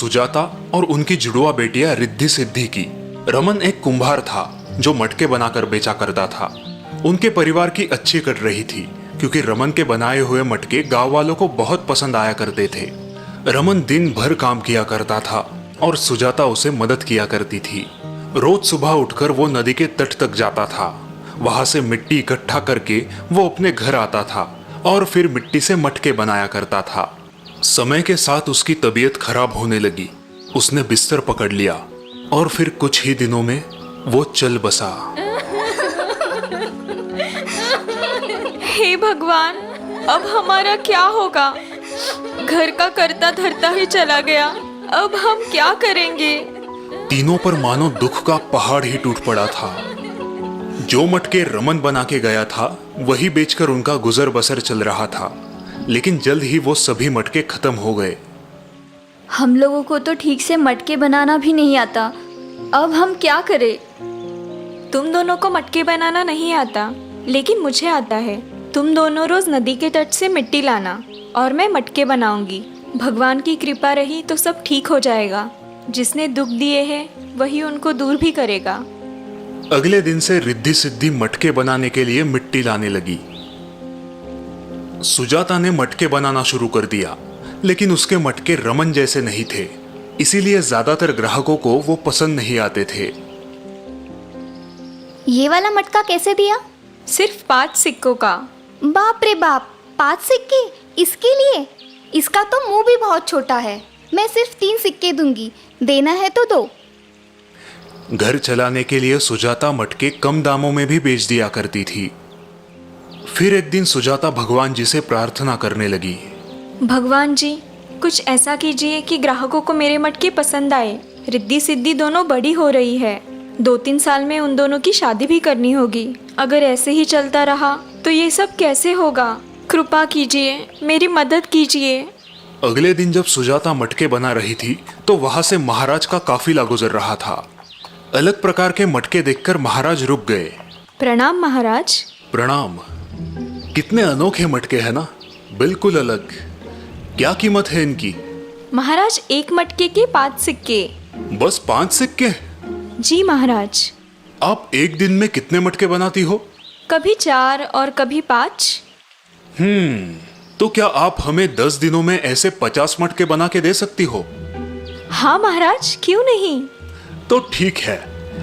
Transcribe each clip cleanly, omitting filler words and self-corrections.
सुजाता और उनकी जुड़वा बेटियां रिद्धि सिद्धि की। रमन एक कुम्हार था जो मटके बनाकर बेचा करता था। उनके परिवार की अच्छी कट रही थी क्योंकि रमन के बनाए हुए मटके गांव वालों को बहुत पसंद आया करते थे। रमन दिन भर काम किया करता था और सुजाता उसे मदद किया करती थी। रोज सुबह उठकर वो नदी के तट तक जाता था। वहां से मिट्टी इकट्ठा करके वो अपने घर आता था और फिर मिट्टी से मटके बनाया करता था। समय के साथ उसकी तबीयत खराब होने लगी। उसने बिस्तर पकड़ लिया और फिर कुछ ही दिनों में वो चल बसा। हे भगवान, अब हमारा क्या होगा? घर का करता धरता ही चला गया। अब हम क्या करेंगे? तीनों पर मानो दुख का पहाड़ ही टूट पड़ा था। जो मटके रमन बना के गया था वही बेचकर उनका गुजर बसर चल रहा था, लेकिन जल्द ही वो सभी मटके खत्म हो गए। हम लोगों को तो ठीक से मटके बनाना भी नहीं आता। अब हम क्या करें? तुम दोनों को मटके बनाना नहीं आता, लेकिन मुझे आता है। तुम दोनों रोज नदी के तट से मिट्टी लाना और मैं मटके बनाऊंगी। भगवान की कृपा रही तो सब ठीक हो जाएगा। जिसने दुख दिए हैं वही उनको दूर भी करेगा। अगले दिन से रिद्धि सिद्धि मटके बनाने के लिए मिट्टी लाने लगी। सुजाता ने मटके बनाना शुरू कर दिया, लेकिन उसके मटके रमन जैसे नहीं थे, इसीलिए ज्यादातर ग्राहकों को वो पसंद नहीं आते थे। ये वाला मटका कैसे दिया? सिर्फ 5 सिक्कों का। बाप रे बाप, 5 सिक्के इसके लिए? इसका तो मुंह भी बहुत छोटा है। मैं सिर्फ 3 सिक्के दूंगी, देना है तो दो। घर चलाने के लिए सुजाता मटके कम दामों में भी बेच दिया करती थी। फिर एक दिन सुजाता भगवान जी से प्रार्थना करने लगी। भगवान जी, कुछ ऐसा कीजिए कि ग्राहकों को मेरे मटके पसंद आए। रिद्धि सिद्धि दोनों बड़ी हो रही है। 2-3 साल में उन दोनों की शादी भी करनी होगी। अगर ऐसे ही चलता रहा तो ये सब कैसे होगा? कृपा कीजिए, मेरी मदद कीजिए। अगले दिन जब सुजाता मटके बना रही थी तो वहां से महाराज का काफिला गुजर रहा था। अलग प्रकार के मटके देखकर महाराज रुक गए। प्रणाम महाराज। प्रणाम। कितने अनोखे मटके हैं ना, बिल्कुल अलग। क्या कीमत है इनकी? महाराज, एक मटके के 5 सिक्के। बस 5 सिक्के? जी महाराज। आप एक दिन में कितने मटके बनाती हो? कभी 4 और कभी 5। तो क्या आप हमें 10 दिनों में ऐसे 50 मटके बना के दे सकती हो? हाँ महाराज, क्यों नहीं। तो ठीक है,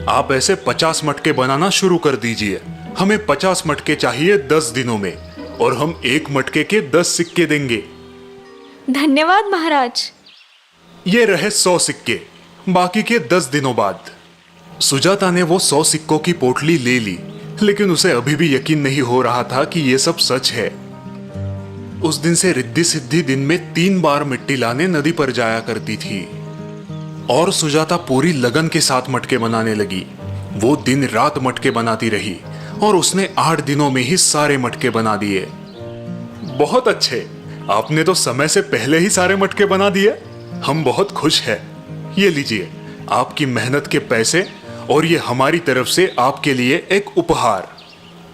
आप ऐसे 50 मटके बनाना शुरू कर दीजिए। हमें 50 मटके चाहिए 10 दिनों में, और हम एक मटके के 10 सिक्के देंगे। धन्यवाद महाराज। ये रहे 100 सिक्के, बाकी के 10 दिनों बाद। सुजाता ने वो 100 सिक्कों की पोटली ले ली, लेकिन उसे अभी भी यकीन नहीं हो रहा था कि ये सब सच है। उस दिन से रिद्धि सिद्धि दिन में 3 बार मिट्टी लाने नदी पर जाया करती थी, और सुजाता पूरी लगन के साथ मटके बनाने लगी। वो दिन रात मटके बनाती रही और उसने 8 दिनों में ही सारे मटके बना दिए। बहुत अच्छे, आपने तो समय से पहले ही सारे मटके बना दिए। हम बहुत खुश हैं। ये लीजिए आपकी मेहनत के पैसे, और ये हमारी तरफ से आपके लिए एक उपहार।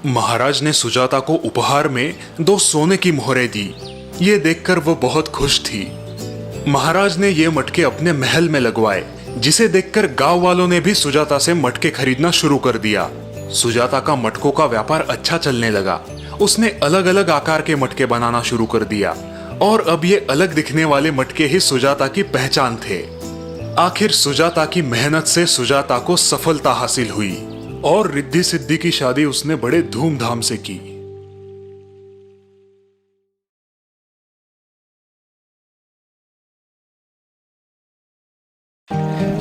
महाराज ने सुजाता को उपहार में 2 सोने की मोहरें दी। ये देखकर वो बहुत खुश थी। महाराज ने ये मटके अपने महल में लगवाए, जिसे देखकर गांव वालों ने भी सुजाता से मटके खरीदना शुरू कर दिया। सुजाता का मटकों का व्यापार अच्छा चलने लगा। उसने अलग अलग आकार के मटके बनाना शुरू कर दिया, और अब ये अलग दिखने वाले मटके ही सुजाता की पहचान थे। आखिर सुजाता की मेहनत से सुजाता को सफलता हासिल हुई, और रिद्धि सिद्धि की शादी उसने बड़े धूमधाम से की।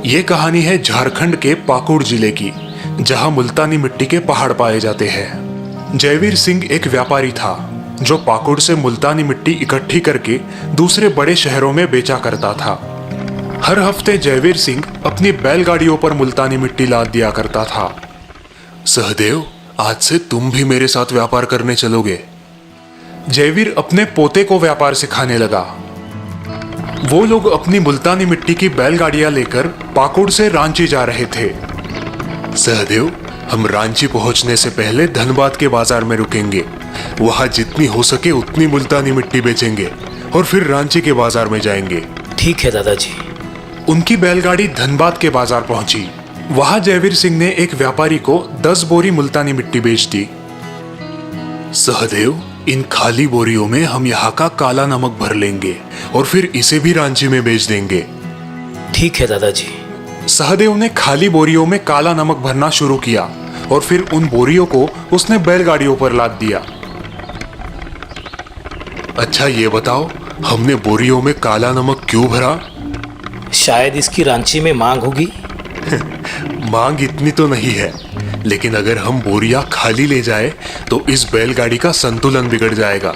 ये कहानी है झारखंड के पाकुड़ जिले की, जहां मुल्तानी मिट्टी के पहाड़ पाए जाते हैं। जयवीर सिंह एक व्यापारी था जो पाकुड़ से मुल्तानी मिट्टी इकट्ठी करके दूसरे बड़े शहरों में बेचा करता था। हर हफ्ते जयवीर सिंह अपनी बैलगाड़ियों पर मुल्तानी मिट्टी लाद दिया करता था। सहदेव, आज से तुम भी मेरे साथ व्यापार करने चलोगे। जयवीर अपने पोते को व्यापार सिखाने लगा। वो लोग अपनी मुल्तानी मिट्टी की बैलगाड़ियां लेकर पाकुड़ से रांची जा रहे थे। सहदेव, हम रांची पहुंचने से पहले धनबाद के बाजार में रुकेंगे। वहां जितनी हो सके उतनी मुल्तानी मिट्टी बेचेंगे और फिर रांची के बाजार में जाएंगे। ठीक है दादाजी। उनकी बैलगाड़ी धनबाद के बाजार पहुंची। वहां जयवीर सिंह ने एक व्यापारी को 10 बोरी मुल्तानी मिट्टी बेच दी। सहदेव, इन खाली बोरियों में हम यहाँ का काला नमक भर लेंगे और फिर इसे भी रांची में बेच देंगे। ठीक है दादाजी। सहदेव ने खाली बोरियों में काला नमक भरना शुरू किया और फिर उन बोरियों को उसने बैलगाड़ियों पर लाद दिया। अच्छा ये बताओ, हमने बोरियों में काला नमक क्यों भरा? शायद इसकी रांची में मांग होगी। मांग इतनी तो नहीं है, लेकिन अगर हम बोरियां खाली ले जाए तो इस बैलगाड़ी का संतुलन बिगड़ जाएगा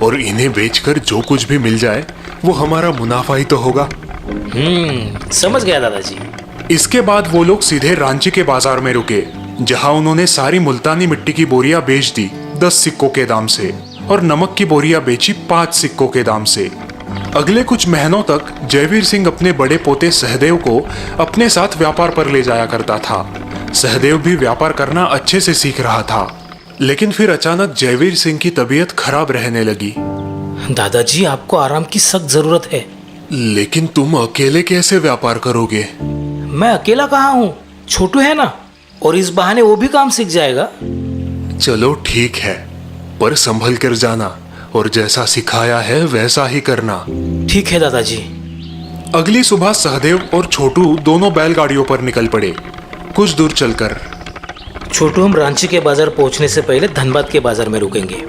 और इन्हें बेचकर जो कुछ भी मिल जाए वो हमारा मुनाफा ही तो होगा। समझ गया दादाजी। इसके बाद वो लोग सीधे रांची के बाजार में रुके, जहां उन्होंने सारी मुल्तानी मिट्टी की बोरियां बेच दी 10 सिक्कों के दाम से और नमक की बोरियां बेची 5 सिक्कों के दाम से। अगले कुछ महीनों तक जयवीर सिंह अपने बड़े पोते सहदेव को अपने साथ व्यापार पर ले जाया करता था। सहदेव भी व्यापार करना अच्छे से सीख रहा था, लेकिन फिर अचानक जयवीर सिंह की तबीयत खराब रहने लगी। दादाजी, आपको आराम की सख्त जरूरत है। लेकिन तुम अकेले कैसे व्यापार करोगे? मैं अकेला कहाँ हूँ, छोटू है ना, और इस बहाने वो भी काम सीख जाएगा। चलो ठीक है, पर संभल कर जाना और जैसा सिखाया है वैसा ही करना। ठीक है दादाजी। अगली सुबह सहदेव और छोटू दोनों बैलगाड़ियों पर निकल पड़े। कुछ दूर चलकर छोटू, हम रांची के बाजार पहुंचने से पहले धनबाद के बाजार में रुकेंगे।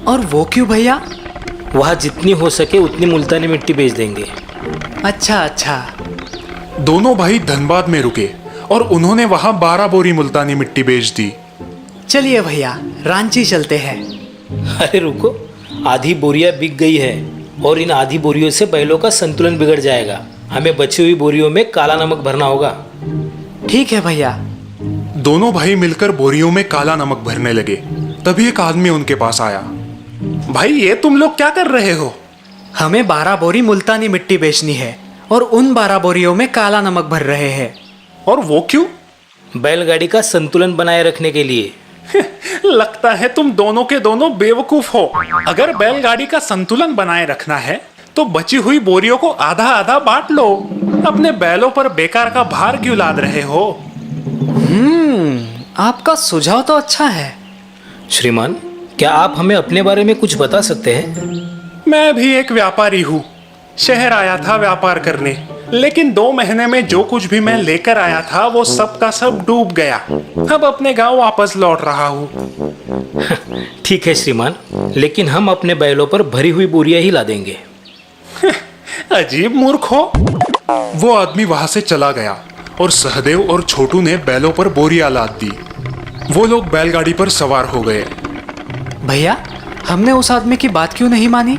और वो क्यों भैया? वहाँ जितनी हो सके उतनी मुल्तानी मिट्टी बेच देंगे। अच्छा। दोनों भाई धनबाद में रुके और उन्होंने वहां 12 बोरी मुल्तानी मिट्टी बेच दी। चलिए भैया, रांची चलते हैं। अरे रुको, आधी बोरियां बिक गई है और इन आधी बोरियों से बैलों का संतुलन बिगड़ जाएगा। हमें बची हुई बोरियों में काला नमक भरना होगा। ठीक है भैया। दोनों भाई मिलकर बोरियों में काला नमक भरने लगे। तभी एक आदमी उनके पास आया। भाई, ये तुम लोग क्या कर रहे हो? हमें 12 बोरी मुल्तानी मिट्टी बेचनी है और उन 12 बोरियों में काला नमक भर रहे हैं। और वो क्यों? बैलगाड़ी का संतुलन बनाए रखने के लिए। लगता है तुम दोनों के दोनों बेवकूफ हो। अगर बैलगाड़ी का संतुलन बनाए रखना है तो बची हुई बोरियों को आधा आधा बांट लो। अपने बैलों पर बेकार का भार क्यों लाद रहे हो? आपका सुझाव तो अच्छा है। श्रीमान, क्या आप हमें अपने बारे में कुछ बता सकते हैं? मैं भी एक व्यापारी हूँ। शहर आया था व्यापार करने, लेकिन 2 महीने में जो कुछ भी मैं लेकर आया था वो सब का सब डूब गया। अब अपने गांव वापस लौट रहा हूँ। ठीक है श्रीमान, लेकिन हम अपने बैलों पर भरी हुई बोरियां ही ला देंगे। अजीब मूर्ख हो। वो आदमी वहां से चला गया और सहदेव और छोटू ने बैलों पर बोरियां लाद दी। वो लोग बैलगाड़ी पर सवार हो गए। भैया, हमने उस आदमी की बात क्यों नहीं मानी?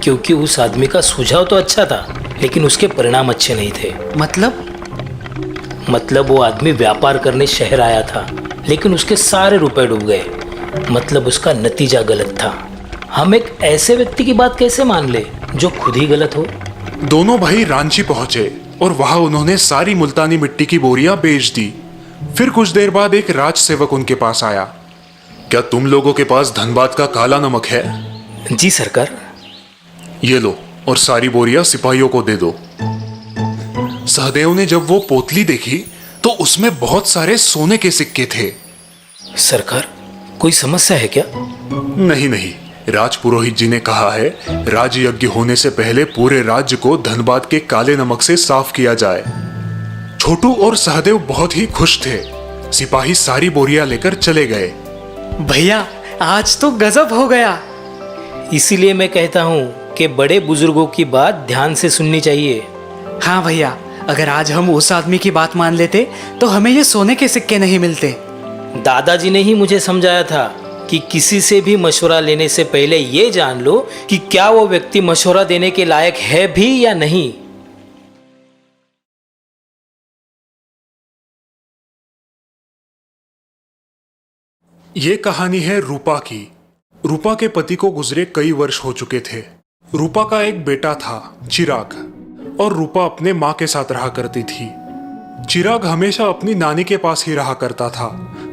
क्योंकि उस आदमी का सुझाव तो अच्छा था, लेकिन उसके परिणाम अच्छे नहीं थे। मतलब वो आदमी व्यापार करने शहर आया था, लेकिन उसके सारे रुपए डूब गए। मतलब उसका नतीजा गलत था। हम एक ऐसे व्यक्ति की बात कैसे मान ले जो खुद ही गलत हो? दोनों भाई रांची पहुंचे और वहां उन्होंने सारी मुल्तानी मिट्टी की बोरियां बेच दी। फिर कुछ देर बाद एक राज सेवक उनके पास आया। क्या तुम लोगों के पास धनबाद का काला नमक है? जी सरकार। ये लो और सारी बोरियां सिपाहियों को दे दो। सहदेव ने जब वो पोतली देखी तो उसमें बहुत सारे सोने के सिक्के थे। सरकार, कोई समस्या है क्या? नहीं, राज पुरोहित जी ने कहा है राज यज्ञ होने से पहले पूरे राज्य को धनबाद के काले नमक से साफ किया जाए। छोटू और सहदेव बहुत ही खुश थे। सिपाही सारी बोरियां लेकर चले गए। भैया, आज तो गजब हो गया। इसीलिए मैं कहता हूँ कि बड़े बुजुर्गों की बात ध्यान से सुननी चाहिए। हाँ भैया, अगर आज हम उस आदमी की बात मान लेते तो हमें ये सोने के सिक्के नहीं मिलते। दादाजी ने ही मुझे समझाया था कि किसी से भी मशवरा लेने से पहले ये जान लो कि क्या वो व्यक्ति मशवरा देने के लायक है भी या नहीं। ये कहानी है रूपा की। रूपा के पति को गुजरे कई वर्ष हो चुके थे। रूपा का एक बेटा था, चिराग, और रूपा अपने माँ के साथ रहा करती थी। चिराग हमेशा अपनी नानी के पास ही रहा करता था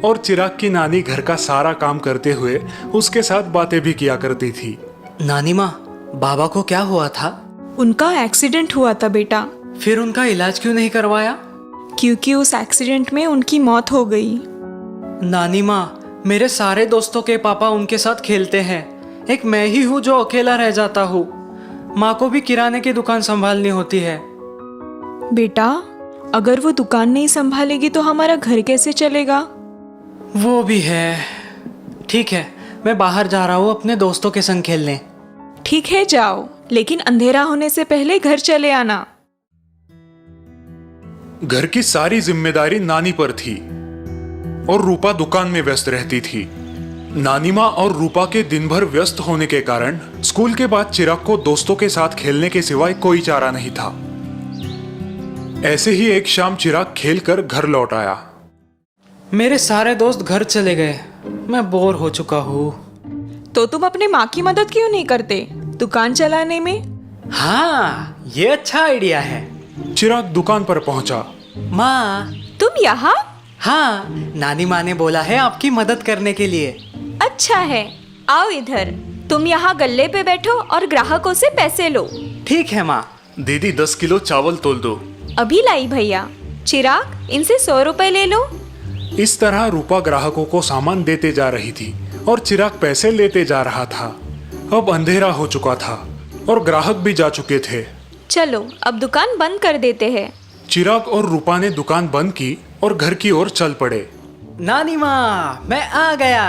और चिराग की नानी घर का सारा काम करते हुए उसके साथ बातें भी किया करती थी। नानी माँ, बाबा को क्या हुआ था? उनका एक्सीडेंट हुआ था बेटा। फिर उनका इलाज क्यों नहीं करवाया? क्योंकि उस एक्सीडेंट में उनकी मौत हो गई। नानी माँ, मेरे सारे दोस्तों के पापा उनके साथ खेलते हैं, एक मैं ही हूँ जो अकेला रह जाता हूँ। माँ को भी किराने की दुकान संभालनी होती है। बेटा, अगर वो दुकान नहीं संभालेगी तो हमारा घर कैसे चलेगा? वो भी है। ठीक है, मैं बाहर जा रहा हूँ अपने दोस्तों के संग खेलने। ठीक है, जाओ, लेकिन अंधेरा होने से पहले घर चले आना। घर की सारी जिम्मेदारी नानी पर थी और रूपा दुकान में व्यस्त रहती थी। नानी माँ और रूपा के दिन भर व्यस्त होने के कारण स्कूल के बाद चिराग को दोस्तों के साथ खेलने के सिवाय कोई चारा नहीं था। ऐसे ही एक शाम चिराग खेलकर घर लौट आया। मेरे सारे दोस्त घर चले गए, मैं बोर हो चुका हूँ। तो तुम अपने माँ की मदद क्यों नहीं करते दुकान चलाने में? हाँ, ये अच्छा आइडिया है। चिराग दुकान पर पहुंचा। माँ। तुम यहाँ? हाँ, नानी माँ ने बोला है आपकी मदद करने के लिए। अच्छा है, आओ इधर। तुम यहाँ गल्ले पे बैठो और ग्राहकों से पैसे लो। ठीक है माँ। दीदी 10 किलो चावल तोल दो। अभी लाई भैया। चिराग, इनसे 100 रुपए ले लो। इस तरह रूपा ग्राहकों को सामान देते जा रही थी और चिराग पैसे लेते जा रहा था। अब अंधेरा हो चुका था और ग्राहक भी जा चुके थे। चलो अब दुकान बंद कर देते हैं। चिराग और रूपा ने दुकान बंद की और घर की ओर चल पड़े। नानी माँ, मैं आ गया।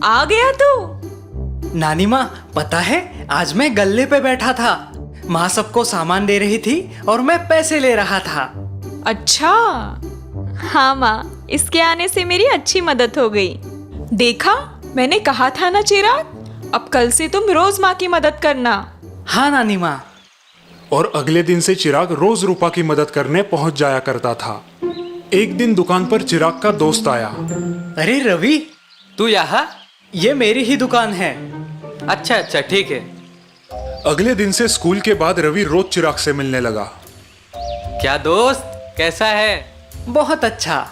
आ गया तू? नानी माँ, पता है आज मैं गल्ले पे बैठा था। माँ सबको सामान दे रही थी और मैं पैसे ले रहा था। अच्छा। हाँ माँ, इसके आने से मेरी अच्छी मदद हो गई। देखा, मैंने कहा था ना चिराग, अब कल से तुम रोज माँ की मदद करना। हाँ नानी माँ। और अगले दिन से चिराग रोज रूपा की मदद करने पहुंच जाया करता था। एक दिन दुकान पर चिराग का दोस्त आया। अरे रवि, तू यहाँ? ये मेरी ही दुकान है। अच्छा अच्छा, ठीक है। अगले दिन से स्कूल के बाद रवि रोज चिराग से मिलने लगा। क्या दोस्त, कैसा है? बहुत अच्छा।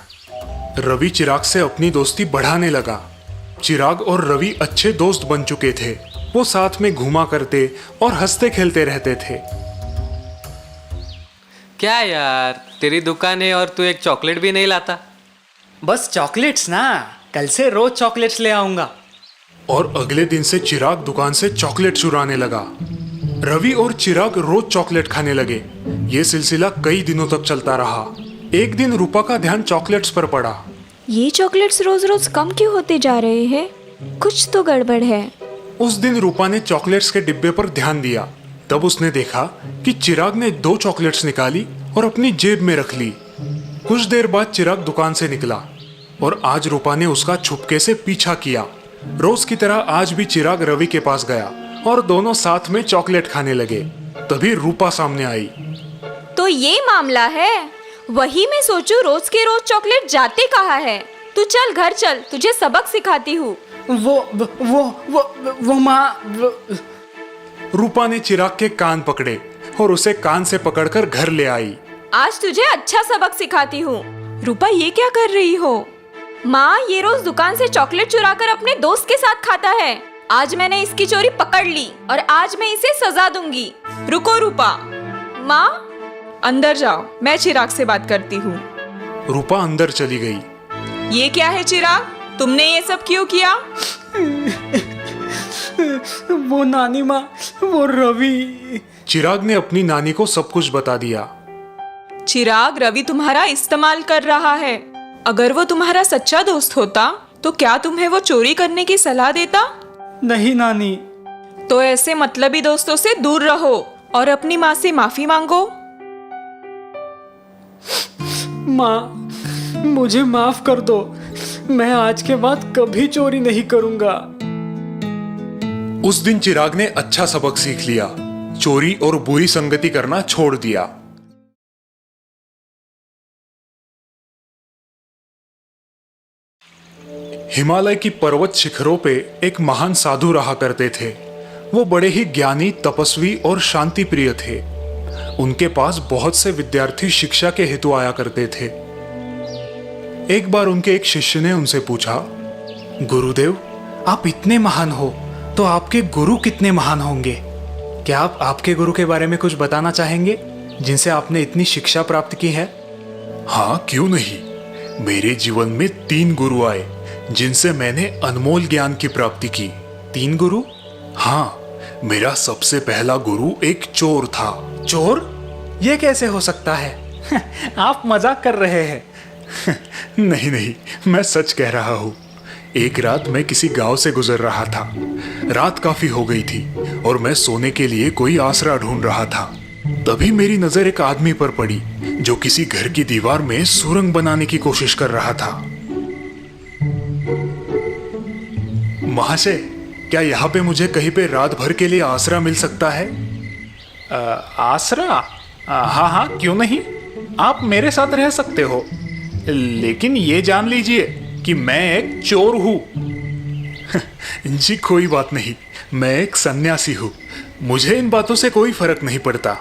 रवि चिराग से अपनी दोस्ती बढ़ाने लगा। चिराग और रवि अच्छे दोस्त बन चुके थे। वो साथ में घूमा करते और हंसते खेलते रहते थे। क्या यार, तेरी दुकान है और तू एक चॉकलेट भी नहीं लाता? बस चॉकलेट्स ना, कल से रोज चॉकलेट्स ले आऊंगा। और अगले दिन से चिराग दुकान से चॉकलेट चुराने लगा। रवि और चिराग रोज चॉकलेट खाने लगे। ये सिलसिला कई दिनों तक चलता रहा। एक दिन रूपा का ध्यान चॉकलेट्स पर पड़ा। ये चॉकलेट्स रोज रोज कम क्यों होते जा रहे हैं? कुछ तो गड़बड़ है। उस दिन रूपा ने चॉकलेट्स के डिब्बे पर ध्यान दिया। तब उसने देखा कि चिराग ने 2 चॉकलेट्स निकाली और अपनी जेब में रख ली। कुछ देर बाद चिराग दुकान से निकला और आज रूपा ने उसका छुपके से पीछा किया। रोज की तरह आज भी चिराग रवि के पास गया और दोनों साथ में चॉकलेट खाने लगे। तभी रूपा सामने आई। तो ये मामला है। वही मैं सोचूं, रोज के रोज चॉकलेट जाते कहाँ है? तू चल घर चल, तुझे सबक सिखाती हूँ। वो माँ। रूपा ने चिराग के कान पकड़े और उसे कान से पकड़कर घर ले आई। आज तुझे अच्छा सबक सिखाती हूँ। रूपा, ये क्या कर रही हो? माँ, ये रोज दुकान से चॉकलेट चुराकर अपने दोस्त के साथ खाता है। आज मैंने इसकी चोरी पकड़ ली और आज मैं इसे सजा दूंगी। रुको रूपा। माँ, अंदर जाओ, मैं चिराग से बात करती हूँ। रूपा अंदर चली गई। ये क्या है चिराग, तुमने ये सब क्यों किया? वो नानी माँ, वो रवि। चिराग ने अपनी नानी को सब कुछ बता दिया। चिराग, रवि तुम्हारा इस्तेमाल कर रहा है। अगर वो तुम्हारा सच्चा दोस्त होता तो क्या तुम्हें वो चोरी करने की सलाह देता? नहीं नानी। तो ऐसे मतलबी दोस्तों से दूर रहो और अपनी माँ से माफी मांगो। माँ, मुझे माफ कर दो। मैं आज के बाद कभी चोरी नहीं करूंगा। उस दिन चिराग ने अच्छा सबक सीख लिया। चोरी और बुरी संगति करना छोड़ दिया। हिमालय की पर्वत शिखरों पे एक महान साधु रहा करते थे। वो बड़े ही ज्ञानी, तपस्वी और शांति प्रिय थे। उनके पास बहुत से विद्यार्थी शिक्षा के हेतु आया करते थे। एक बार उनके एक शिष्य ने उनसे पूछा, गुरुदेव, आप इतने महान हो तो आपके गुरु कितने महान होंगे? क्या आप आपके गुरु के बारे में कुछ बताना चाहेंगे? जिनसे आपने इतनी शिक्षा प्राप्त की है? हाँ, क्यों नहीं। मेरे जीवन में 3 गुरु आए जिनसे मैंने अनमोल ज्ञान की प्राप्ति की। 3 गुरु? हाँ, मेरा सबसे पहला गुरु एक चोर था। चोर? ये कैसे हो सकता है? आप मजाक कर रहे हैं। नहीं नहीं, मैं सच कह रहा हूँ। एक रात मैं किसी गांव से गुजर रहा था। रात काफी हो गई थी और मैं सोने के लिए कोई आसरा ढूंढ रहा था। तभी मेरी नजर एक आदमी पर पड़ी जो किसी घर की दीवार में सुरंग बनाने की कोशिश कर रहा था। महाशय, क्या यहाँ पे मुझे कहीं पे रात भर के लिए आसरा मिल सकता है? आसरा? हाँ हाँ, क्यों नहीं। आप मेरे साथ रह सकते हो, लेकिन ये जान लीजिए कि मैं एक चोर हूँ। जी कोई बात नहीं, मैं एक सन्यासी हूँ, मुझे इन बातों से कोई फर्क नहीं पड़ता।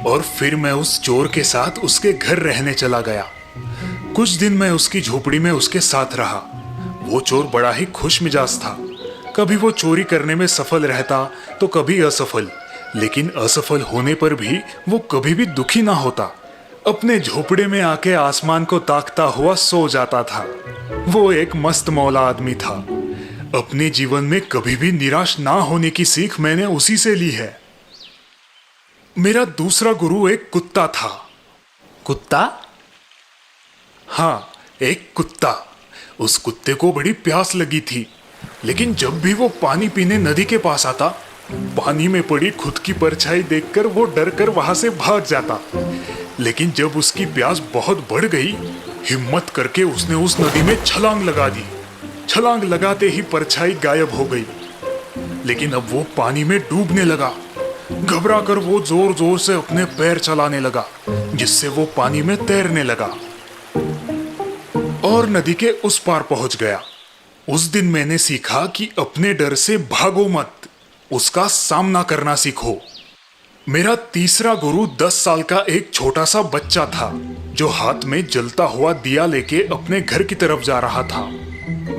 और फिर मैं उस चोर के साथ उसके घर रहने चला गया। कुछ दिन मैं उसकी झोपड़ी में उसके साथ रहा। वो चोर बड़ा ही खुश मिजाज था। कभी वो चोरी करने में सफल रहता तो कभी असफल, लेकिन असफल होने पर भी वो कभी भी दुखी ना होता। अपने झोपड़े में आके आसमान को ताकता हुआ सो जाता था। वो एक मस्त मौला आदमी था। अपने जीवन में कभी भी निराश ना होने की सीख मैंने उसी से ली है। मेरा दूसरा गुरु एक कुत्ता था। कुत्ता? हाँ, एक कुत्ता। उस कुत्ते को बड़ी प्यास लगी थी, लेकिन जब भी वो पानी पीने नदी के पास आता, पानी में पड़ी खुद की परछाई देखकर वो डर कर वहां से भाग जाता। लेकिन जब उसकी प्यास बहुत बढ़ गई, हिम्मत करके उसने उस नदी में छलांग लगा दी। छलांग लगाते ही परछाई गायब हो गई। लेकिन अब वो पानी में डूबने लगा। घबरा कर वो जोर जोर से अपने पैर चलाने लगा, जिससे वो पानी में तैरने लगा और नदी के उस पार पहुंच गया। उस दिन मैंने सीखा कि अपने डर से भागो मत, उसका सामना करना सीखो। मेरा तीसरा गुरु 10 साल का एक छोटा सा बच्चा था, जो हाथ में जलता हुआ दिया लेके अपने घर की तरफ जा रहा था।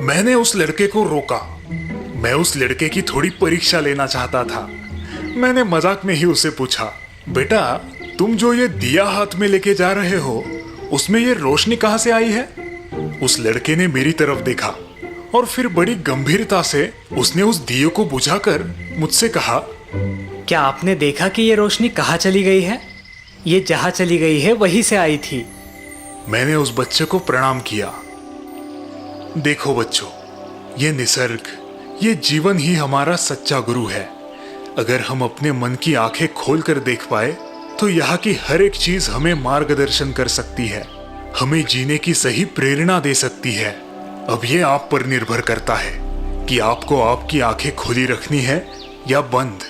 मैंने उस लड़के को रोका। मैं उस लड़के की थोड़ी परीक्षा लेना चाहता था। मैंने मजाक में ही उसे पूछा, बेटा, तुम जो ये दिया हाथ में लेके जा रहे हो, उसमें ये रोशनी कहाँ से आई है? उस लड़के ने मेरी तरफ देखा और फिर बड़ी गंभीरता से उसने उस दिए को बुझाकर मुझसे कहा, क्या आपने देखा कि ये रोशनी कहाँ चली गई है? ये जहाँ चली गई है वहीं से आई थी। मैंने उस बच्चे को प्रणाम किया। देखो बच्चों, ये निसर्ग, ये जीवन ही हमारा सच्चा गुरु है। अगर हम अपने मन की आंखें खोलकर देख पाए तो यहाँ की हर एक चीज हमें मार्गदर्शन कर सकती है, हमें जीने की सही प्रेरणा दे सकती है। अब ये आप पर निर्भर करता है कि आपको आपकी आंखें खुली रखनी है या बंद।